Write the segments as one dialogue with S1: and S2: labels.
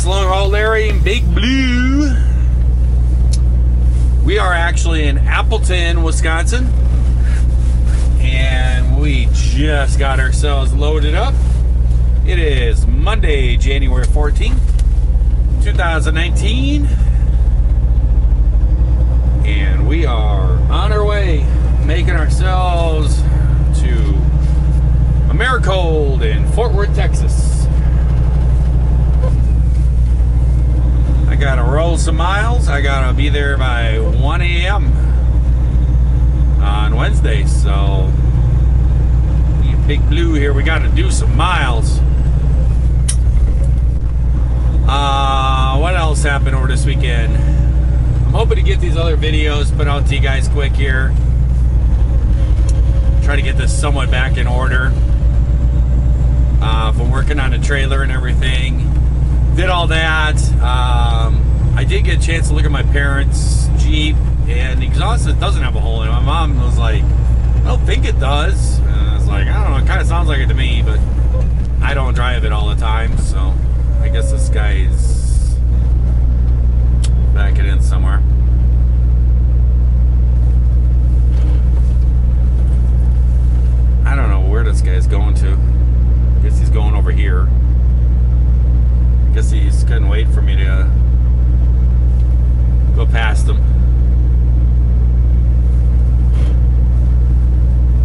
S1: guys, Long Haul Larry and Big Blue. We are actually in Appleton, Wisconsin, and we just got ourselves loaded up. It is Monday, January 14th, 2019, and we are on our way, making ourselves to Americold in Fort Worth, Texas. I gotta roll some miles. I gotta be there by 1 a.m. on Wednesday, so Big Blue here, we gotta do some miles. What else happened over this weekend? I'm hoping to get these other videos put out to you guys quick here. Try to get this somewhat back in order. From working on the trailer and everything. Did all that. I did get a chance to look at my parents' Jeep, and the exhaust doesn't have a hole in it. My mom was like, I don't think it does. And I was like, I don't know, it kind of sounds like it to me, but I don't drive it all the time, so I guess this guy's backing in somewhere. I don't know where this guy's going to. I guess he's going over here. I guess he couldn't wait for me to go past him.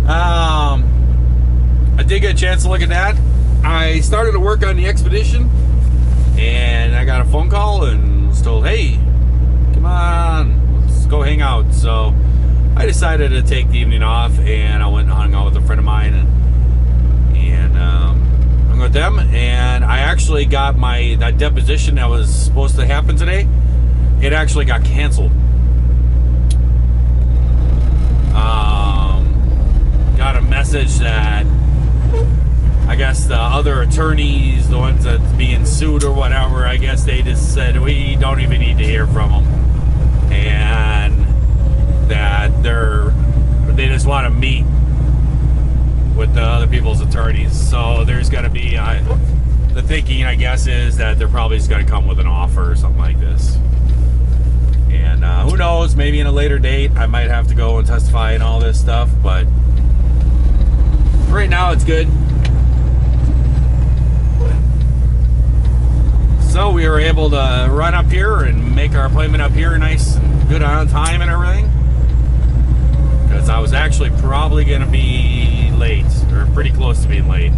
S1: I did get a chance to look at that. I started to work on the Expedition, and I got a phone call and was told, hey, come on, let's go hang out. So I decided to take the evening off, and I went and hung out with a friend of mine, and hung with them. And I actually got that deposition that was supposed to happen today. It actually got canceled. Got a message that I guess the other attorneys, the ones that's being sued or whatever, I guess they just said we don't even need to hear from them, and that they just want to meet with the other people's attorneys. So there's going to be the thinking, I guess, is that they're probably just going to come with an offer or something like this. And who knows, maybe in a later date I might have to go and testify and all this stuff, but right now it's good. So we were able to run up here and make our appointment up here nice and good on time and everything, because I was actually probably going to be late, or pretty close to being late.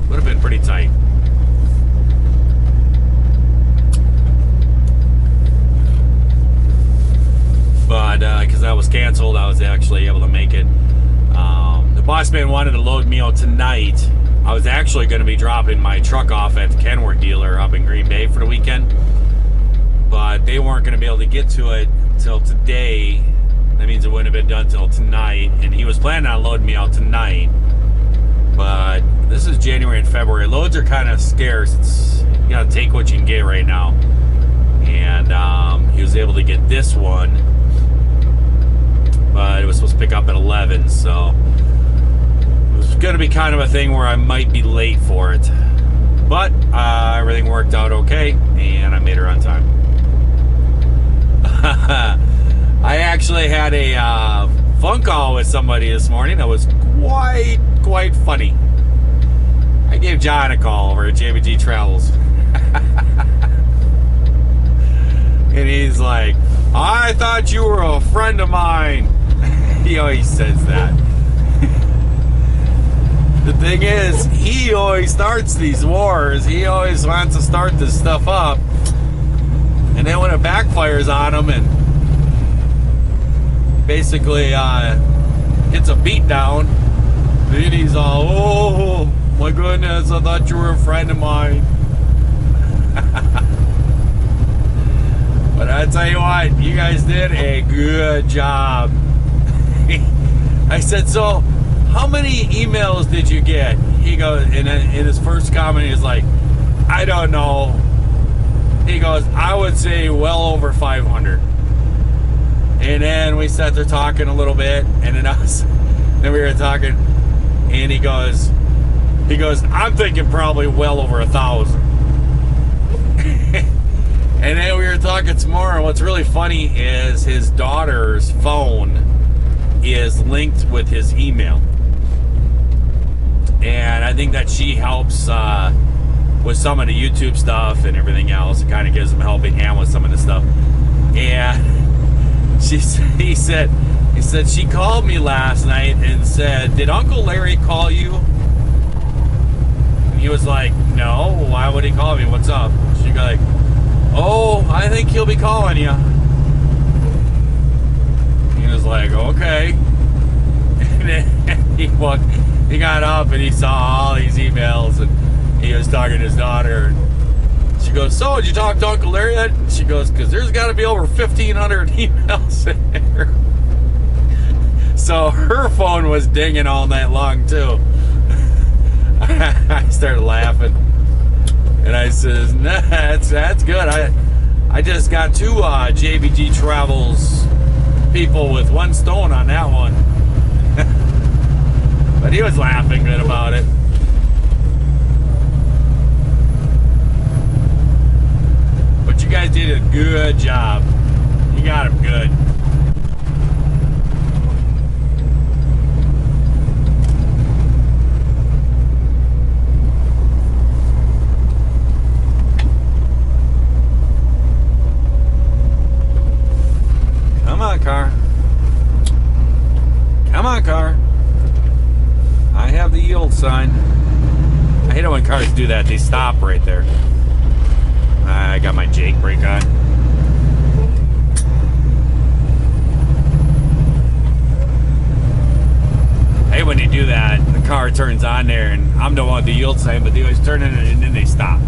S1: Would have been pretty tight. But because that was canceled, I was actually able to make it. The boss man wanted to load me out tonight. I was actually going to be dropping my truck off at the Kenworth dealer up in Green Bay for the weekend, but they weren't going to be able to get to it till today. That means it wouldn't have been done till tonight, and he was planning on loading me out tonight. But this is January and February. Loads are kind of scarce. You got to take what you can get right now. And he was able to get this one, but it was supposed to pick up at 11, so it was going to be kind of a thing where I might be late for it. But everything worked out okay, and I made her on time. I actually had a phone call with somebody this morning that was quite funny. I gave John a call over at JBG Travels. And he's like, I thought you were a friend of mine. He always says that. The thing is, he always starts these wars. He always wants to start this stuff up. And then when it backfires on him and basically hits a beat down, then he's all, oh my goodness, I thought you were a friend of mine. But I tell you what, you guys did a good job. I said, so how many emails did you get? He goes, in his first comment, he's like, I don't know. He goes, I would say well over 500. And then we sat there talking a little bit, and then we were talking, and he goes, I'm thinking probably well over 1,000. And then we were talking some more, and what's really funny is his daughter's phone is linked with his email. And I think that she helps with some of the YouTube stuff and everything else. It kind of gives him a helping hand with some of the stuff. And he said she called me last night and said, "Did Uncle Larry call you?" And he was like, "No, why would he call me? What's up?" She go like, "Oh, I think he'll be calling you." He was like, "Okay." And then he got up and he saw all these emails, and he was talking to his daughter. She goes, "So, did you talk to Uncle Larry yet?" And she goes, "Because there's got to be over 1,500 emails in there." So her phone was dinging all night long too. I started laughing. And I says, "Nah, that's good. I just got 2 JBG Travels people with 1 stone on that one." But he was laughing good about it. But you guys did a good job. You got him good. Come on, car. Come on, car. I have the yield sign. I hate it when cars do that. They stop right there. I got my Jake brake on. I hate when they do that. The car turns on there, and I'm the one with the yield sign, but they always turn it and then they stop.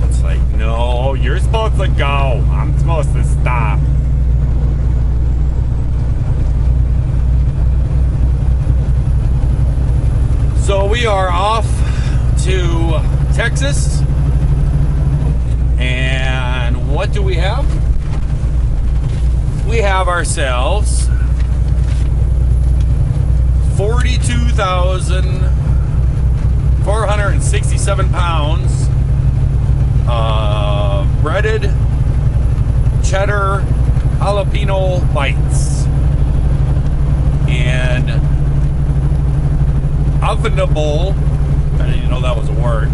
S1: It's like, no, you're supposed to go. I'm supposed to stop. So we are off to Texas, and what do we have? We have ourselves 42,467 pounds of breaded cheddar jalapeno bites and ovenable, I didn't even know that was a word,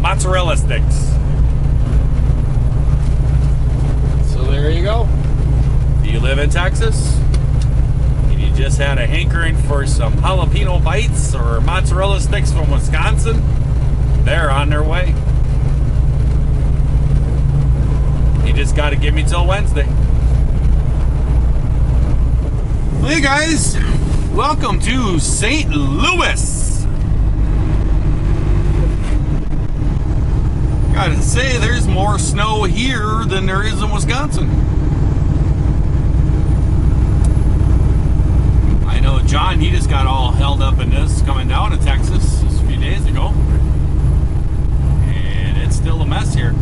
S1: mozzarella sticks. So there you go. Do you live in Texas? And you just had a hankering for some jalapeno bites or mozzarella sticks from Wisconsin? They're on their way. You just got to give me till Wednesday. Hey guys, welcome to St. Louis. Gotta say, there's more snow here than there is in Wisconsin. I know John, he just got all held up in this coming down to Texas just a few days ago. And it's still a mess here.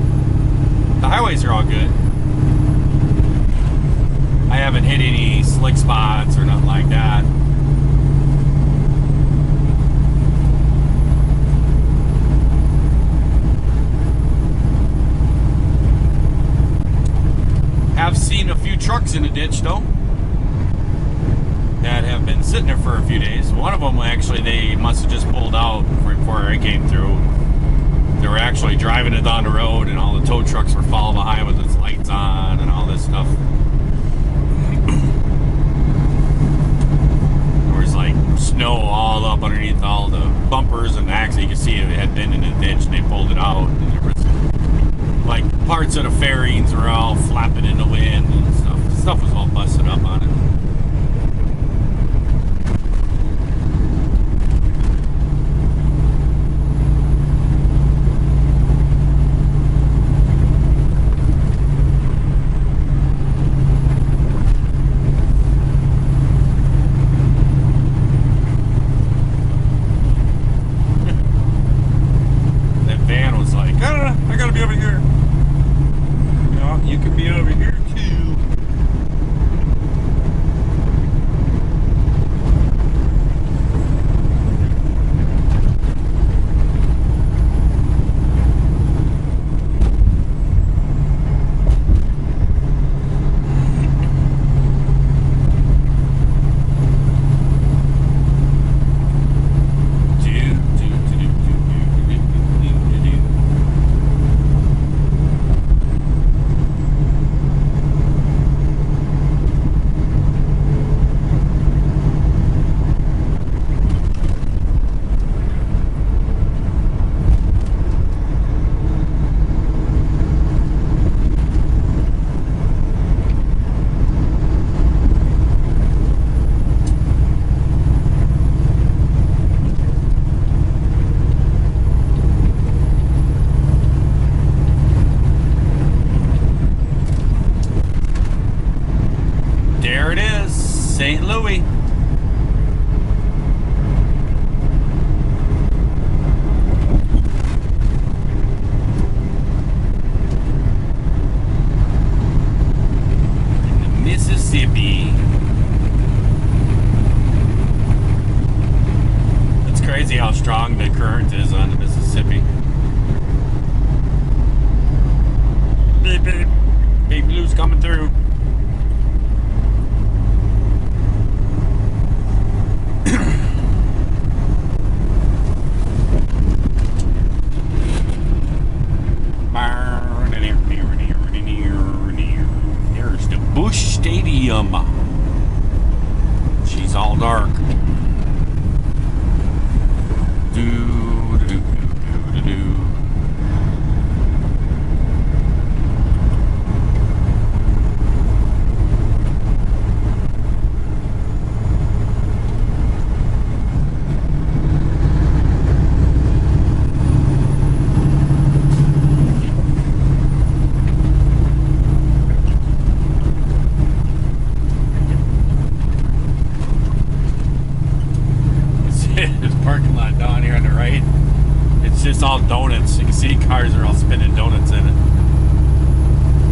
S1: The highways are all good. I haven't hit any slick spots or nothing like that. Have seen a few trucks in the ditch though that have been sitting there for a few days. One of them actually, they must have just pulled out right before I came through. They were actually driving it down the road and all the tow trucks were following behind with its lights on and all this stuff. There was like snow all up underneath all the bumpers and actually you could see it had been in the ditch and they pulled it out. And there was like parts of the fairings were all flapping in the wind and stuff. The stuff was all busted up on it. St. Louis. Mississippi. It's crazy how strong the current is on the Mississippi. Beep, beep. Big Blue's coming through. There's the Busch Stadium. She's all dark. Parking lot down here on the right. It's just all donuts. You can see cars are all spinning donuts in it.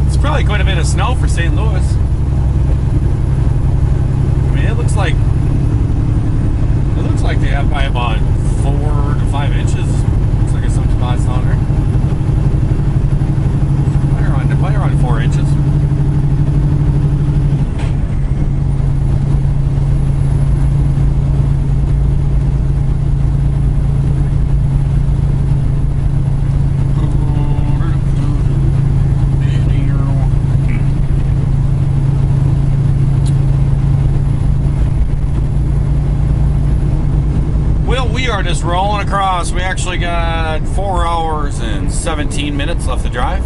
S1: It's probably quite a bit of snow for St. Louis. I mean, it looks like they have by about 4 to 5 inches. Looks like there's some spots down there. Right around 4 inches. We are just rolling across. We actually got 4 hours and 17 minutes left to drive,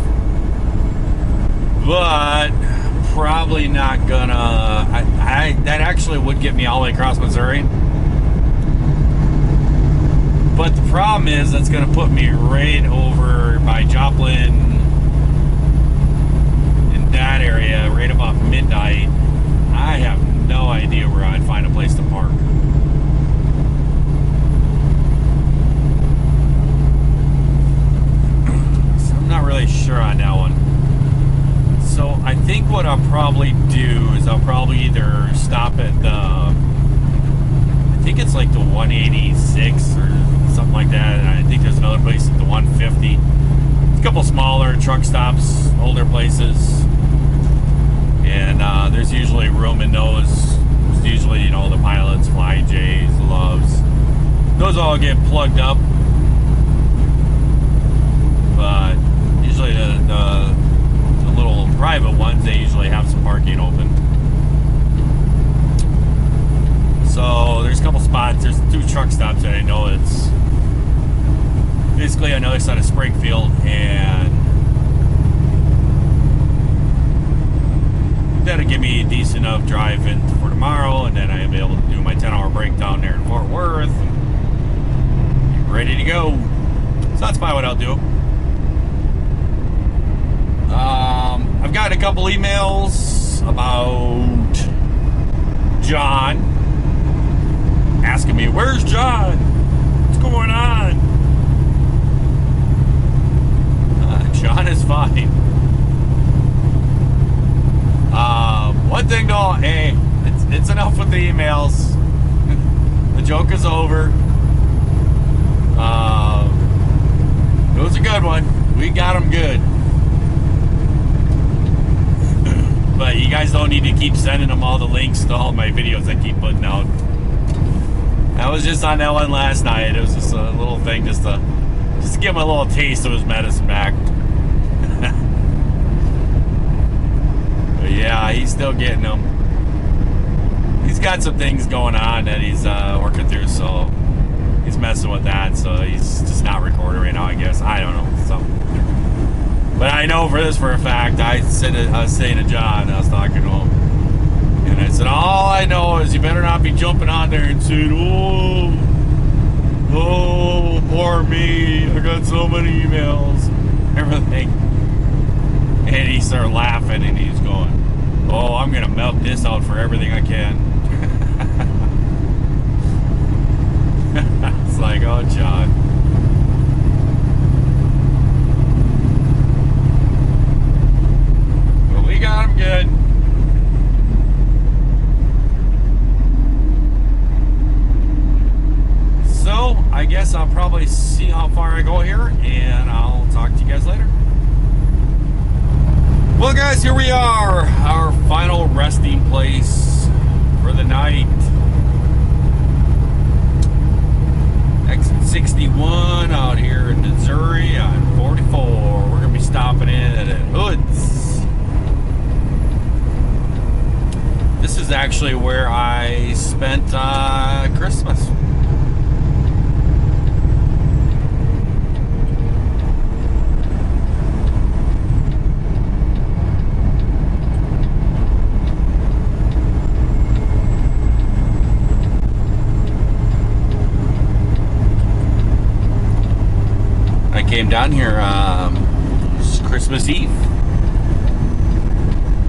S1: but probably not gonna. That actually would get me all the way across Missouri, but the problem is that's gonna put me right over by Joplin in that area, right about midnight. I have no idea where I'd find a place to park. Not really sure on that one. So I think what I'll probably do is I'll probably either stop at the, I think it's like the 186 or something like that, and I think there's another place at the 150. A couple smaller truck stops, older places, and there's usually room in those. There's usually, you know, the Pilots, Flying J's, Loves. Those all get plugged up, but usually the little private ones, they usually have some parking open. So there's a couple spots. There's 2 truck stops that I know. It's basically on the other side of Springfield, and that'll give me a decent enough drive in for tomorrow, and then I'll be able to do my 10-hour break down there in Fort Worth and be ready to go. So that's probably what I'll do. I've got a couple emails about John asking me, where's John? What's going on? John is fine. One thing though, hey, it's enough with the emails. The joke is over. It was a good one. We got him good. But you guys don't need to keep sending them all the links to all my videos I keep putting out. I was just on that one last night. It was just a little thing just to give him a little taste of his medicine back. But yeah, he's still getting them. He's got some things going on that he's working through, so he's messing with that. So he's just not recording right now, I guess. I don't know. So. But I know for a fact, I was saying to John, I was talking to him, and I said, all I know is you better not be jumping on there and saying, oh, poor me, I got so many emails, everything. And he started laughing, and he's going, Oh, I'm gonna milk this out for everything I can. It's like, oh, John. But we got him good. So, I guess I'll probably see how far I go here, and I'll talk to you guys later. Well, guys, here we are, our final resting place for the night. Exit 61 out here in Missouri on 44. We're going to be stopping in at Hood's. This is actually where I spent Christmas. Came down here Christmas Eve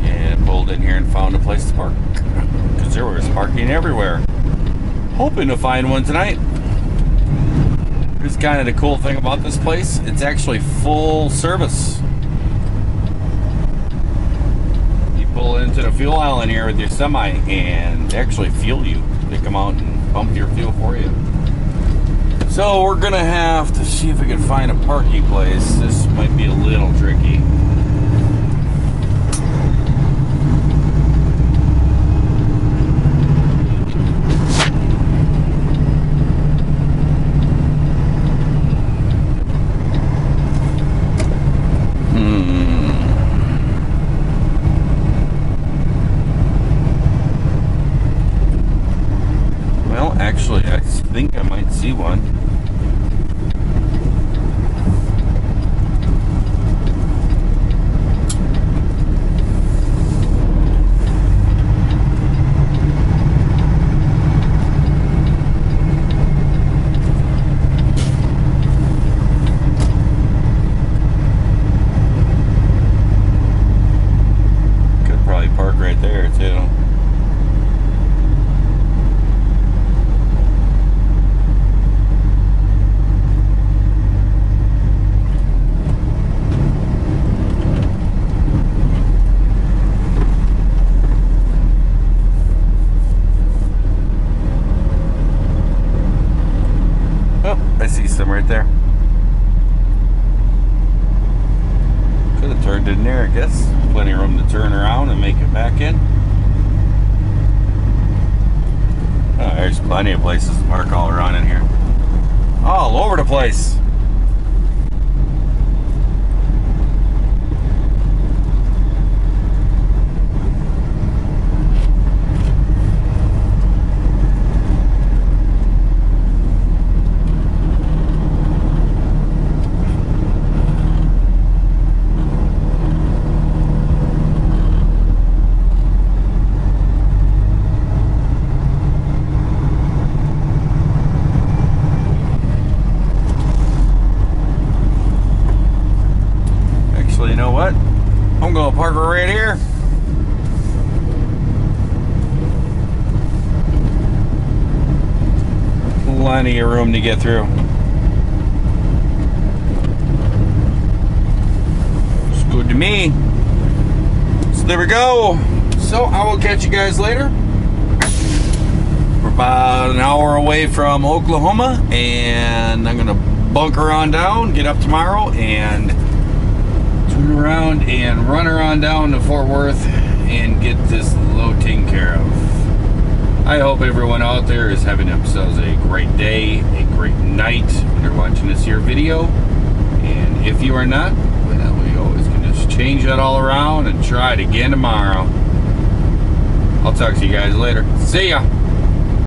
S1: and pulled in here and found a place to park because there was parking everywhere. Hoping to find one tonight. Here's kind of the cool thing about this place. It's actually full service. You pull into the fuel island here with your semi and they actually fuel you. They come out and pump your fuel for you. So we're gonna have to see if we can find a parking place. This might be a little tricky. Well, actually, I think I might see one. Right there too. Oh, I see some right there. Could have turned in there, I guess. Plenty of room to turn around and make it back in. Oh, there's plenty of places to park all around in here. All over the place. You know what? I'm gonna park her right here. Plenty of room to get through. It's good to me. So there we go. So I will catch you guys later. We're about an hour away from Oklahoma, and I'm gonna bunker on down, get up tomorrow, and turn around and run around down to Fort Worth and get this load taken care of. I hope everyone out there is having themselves a great day, a great night when you're watching this here video. And if you are not, well, we always can just change that all around and try it again tomorrow. I'll talk to you guys later. See ya.